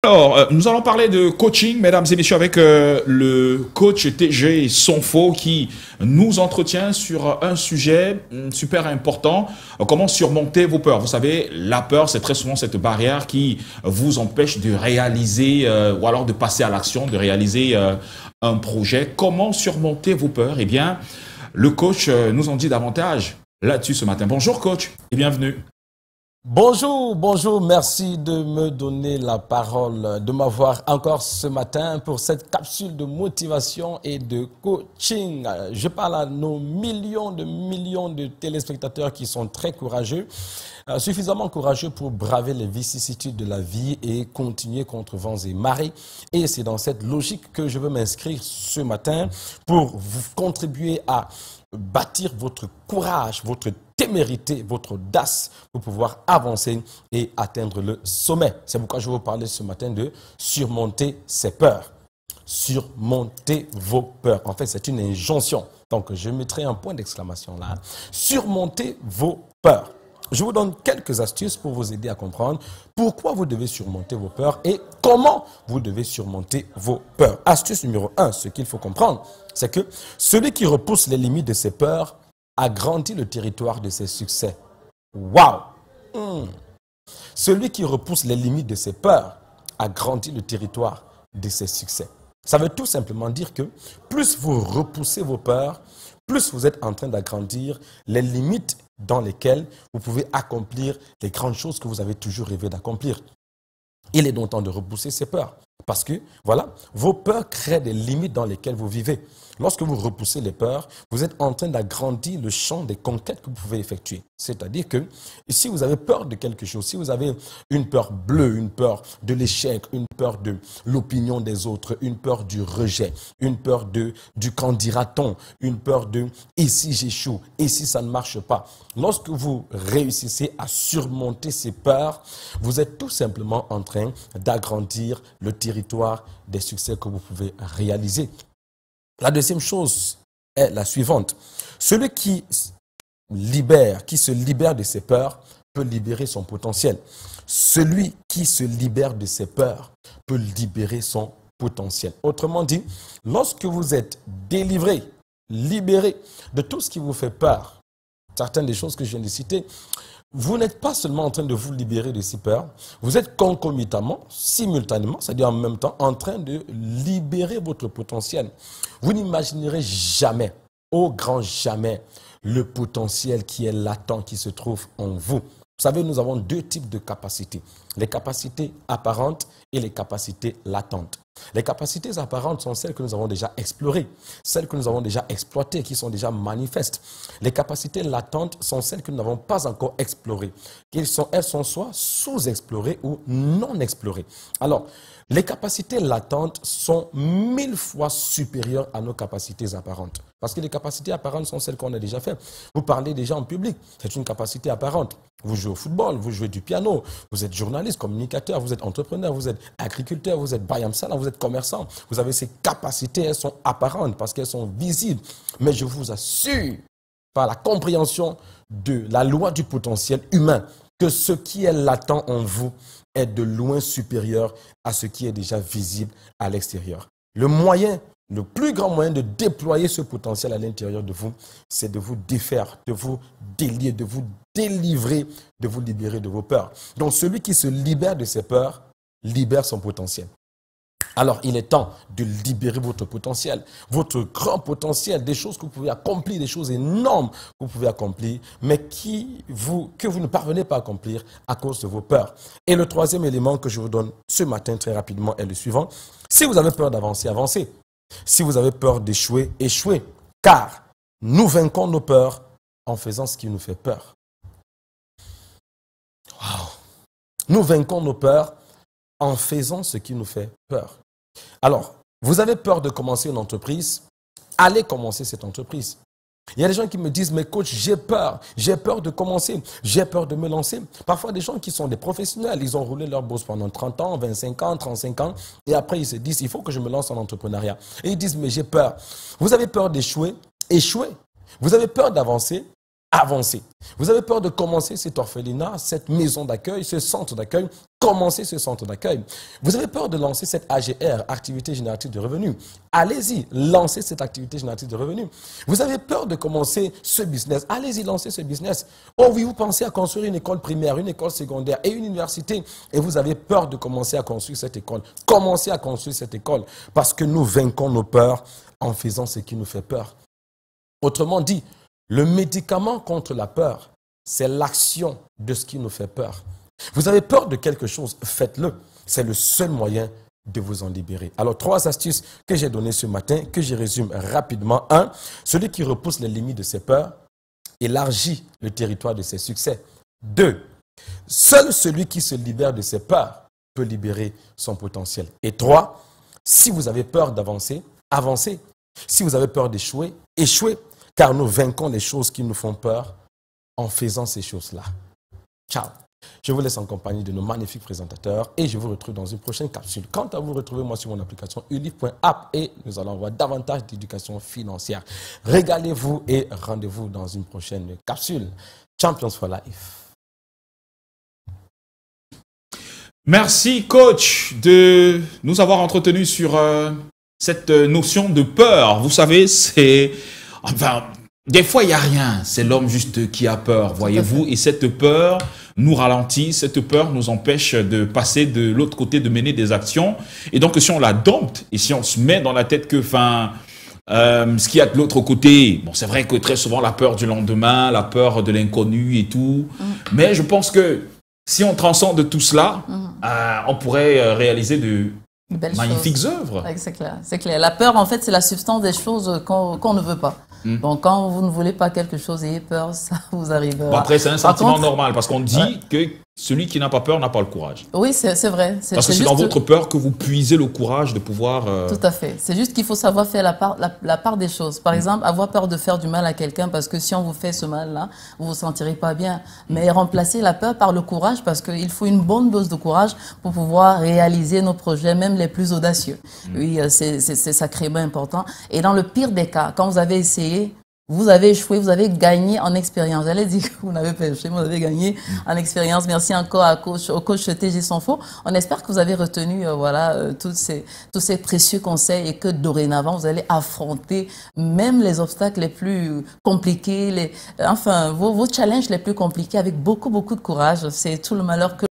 Alors, nous allons parler de coaching, mesdames et messieurs, avec le coach TG Sonfo qui nous entretient sur un sujet super important. Comment surmonter vos peurs. Vous savez, la peur, c'est très souvent cette barrière qui vous empêche de réaliser ou alors de passer à l'action, de réaliser un projet. Comment surmonter vos peurs? Eh bien, le coach nous en dit davantage là-dessus ce matin. Bonjour coach et bienvenue. Bonjour, bonjour, merci de me donner la parole, de m'avoir encore ce matin pour cette capsule de motivation et de coaching. Je parle à nos millions de téléspectateurs qui sont très courageux, suffisamment courageux pour braver les vicissitudes de la vie et continuer contre vents et marées. Et c'est dans cette logique que je veux m'inscrire ce matin pour vous contribuer à bâtir votre courage, votre témérité, votre audace pour pouvoir avancer et atteindre le sommet. C'est pourquoi je vais vous parler ce matin de surmonter ses peurs. Surmonter vos peurs. En fait, c'est une injonction. Donc, je mettrai un point d'exclamation là. Surmonter vos peurs. Je vous donne quelques astuces pour vous aider à comprendre pourquoi vous devez surmonter vos peurs et comment vous devez surmonter vos peurs. Astuce numéro 1, ce qu'il faut comprendre, c'est que celui qui repousse les limites de ses peurs agrandit le territoire de ses succès. Waouh! Celui qui repousse les limites de ses peurs agrandit le territoire de ses succès. Ça veut tout simplement dire que plus vous repoussez vos peurs, plus vous êtes en train d'agrandir les limites dans lesquelles vous pouvez accomplir les grandes choses que vous avez toujours rêvé d'accomplir. Il est donc temps de repousser ces peurs. Parce que, voilà, vos peurs créent des limites dans lesquelles vous vivez. Lorsque vous repoussez les peurs, vous êtes en train d'agrandir le champ des conquêtes que vous pouvez effectuer. C'est-à-dire que si vous avez peur de quelque chose, si vous avez une peur bleue, une peur de l'échec, une peur de l'opinion des autres, une peur du rejet, une peur du qu'en dira-t-on, une peur de et si j'échoue, et si ça ne marche pas. Lorsque vous réussissez à surmonter ces peurs, vous êtes tout simplement en train d'agrandir le territoire des succès que vous pouvez réaliser. La deuxième chose est la suivante. Celui qui se libère de ses peurs peut libérer son potentiel. Celui qui se libère de ses peurs peut libérer son potentiel. Autrement dit, lorsque vous êtes délivré, libéré de tout ce qui vous fait peur, certaines des choses que je viens de citer, vous n'êtes pas seulement en train de vous libérer de ces peurs, vous êtes concomitamment, simultanément, c'est-à-dire en même temps, en train de libérer votre potentiel. Vous n'imaginerez jamais, au grand jamais, le potentiel qui est latent, qui se trouve en vous. Vous savez, nous avons deux types de capacités, les capacités apparentes et les capacités latentes. Les capacités apparentes sont celles que nous avons déjà explorées, celles que nous avons déjà exploitées, qui sont déjà manifestes. Les capacités latentes sont celles que nous n'avons pas encore explorées. Elles sont soit sous-explorées ou non explorées. Alors, les capacités latentes sont 1000 fois supérieures à nos capacités apparentes. Parce que les capacités apparentes sont celles qu'on a déjà faites. Vous parlez déjà en public, c'est une capacité apparente. Vous jouez au football, vous jouez du piano, vous êtes journaliste, communicateur, vous êtes entrepreneur, vous êtes agriculteur, vous êtes bayamsala, vous êtes commerçant. Vous avez ces capacités, elles sont apparentes parce qu'elles sont visibles. Mais je vous assure, par la compréhension de la loi du potentiel humain, que ce qui est latent en vous est de loin supérieur à ce qui est déjà visible à l'extérieur. Le plus grand moyen de déployer ce potentiel à l'intérieur de vous, c'est de vous défaire, de vous délier, de vous délivrer, de vous libérer de vos peurs. Donc celui qui se libère de ses peurs, libère son potentiel. Alors, il est temps de libérer votre potentiel, votre grand potentiel, des choses que vous pouvez accomplir, des choses énormes que vous pouvez accomplir, mais que vous ne parvenez pas à accomplir à cause de vos peurs. Et le troisième élément que je vous donne ce matin très rapidement est le suivant. Si vous avez peur d'avancer, avancez. Si vous avez peur d'échouer, échouez. Car nous vaincons nos peurs en faisant ce qui nous fait peur. Wow. Nous vaincons nos peurs en faisant ce qui nous fait peur. Alors, vous avez peur de commencer une entreprise, allez commencer cette entreprise. Il y a des gens qui me disent, mais coach, j'ai peur de commencer, j'ai peur de me lancer. Parfois, des gens qui sont des professionnels, ils ont roulé leur bourse pendant 30 ans, 25 ans, 35 ans, et après ils se disent, il faut que je me lance en entrepreneuriat. Et ils disent, mais j'ai peur. Vous avez peur d'échouer, échouez. Vous avez peur d'avancer, avancer. Vous avez peur de commencer cet orphelinat, cette maison d'accueil, ce centre d'accueil, commencer ce centre d'accueil. Vous avez peur de lancer cette AGR, activité génératrice de revenus. Allez-y, lancez cette activité génératrice de revenus. Vous avez peur de commencer ce business. Allez-y, lancez ce business. Oh oui, vous pensez à construire une école primaire, une école secondaire et une université et vous avez peur de commencer à construire cette école. Commencez à construire cette école parce que nous vaincons nos peurs en faisant ce qui nous fait peur. Autrement dit, le médicament contre la peur, c'est l'action de ce qui nous fait peur. Vous avez peur de quelque chose, faites-le. C'est le seul moyen de vous en libérer. Alors, 3 astuces que j'ai données ce matin, que je résume rapidement. 1. Celui qui repousse les limites de ses peurs élargit le territoire de ses succès. 2. Seul celui qui se libère de ses peurs peut libérer son potentiel. Et 3. Si vous avez peur d'avancer, avancez. Si vous avez peur d'échouer, échouez. Car nous vaincons les choses qui nous font peur en faisant ces choses-là. Ciao. Je vous laisse en compagnie de nos magnifiques présentateurs et je vous retrouve dans une prochaine capsule. Quant à vous, retrouvez-moi sur mon application ulive.app et nous allons voir davantage d'éducation financière. Régalez-vous et rendez-vous dans une prochaine capsule. Champions for Life. Merci, coach, de nous avoir entretenus sur cette notion de peur. Vous savez, c'est... Enfin, des fois, il n'y a rien. C'est l'homme juste qui a peur, voyez-vous. Et cette peur nous ralentit, cette peur nous empêche de passer de l'autre côté, de mener des actions. Et donc, si on la dompte et si on se met dans la tête que, ce qu'il y a de l'autre côté, bon, c'est vrai que très souvent, la peur du lendemain, la peur de l'inconnu et tout. Mais je pense que si on transcende tout cela, on pourrait réaliser de magnifiques œuvres. Ouais, c'est clair, c'est clair. La peur, en fait, c'est la substance des choses qu'on ne veut pas. Donc, quand vous ne voulez pas quelque chose, ayez peur, ça vous arrivera. Bon, après, c'est un sentiment normal, parce qu'on dit que celui qui n'a pas peur n'a pas le courage. Oui, c'est vrai. Parce que c'est dans votre peur que vous puisez le courage de pouvoir... Tout à fait. C'est juste qu'il faut savoir faire la part des choses. Par exemple, avoir peur de faire du mal à quelqu'un, parce que si on vous fait ce mal-là, vous ne vous sentirez pas bien. Mais remplacer la peur par le courage, parce qu'il faut une bonne dose de courage pour pouvoir réaliser nos projets, même les plus audacieux. Oui, c'est sacrément important. Et dans le pire des cas, quand vous avez essayé, vous avez échoué, vous avez gagné en expérience. J'allais dire que vous n'avez pas échoué, mais vous avez gagné en expérience. Merci encore au coach TG Sonfo. On espère que vous avez retenu tous ces précieux conseils et que dorénavant, vous allez affronter même les obstacles les plus compliqués, vos challenges les plus compliqués avec beaucoup, beaucoup de courage. C'est tout le malheur que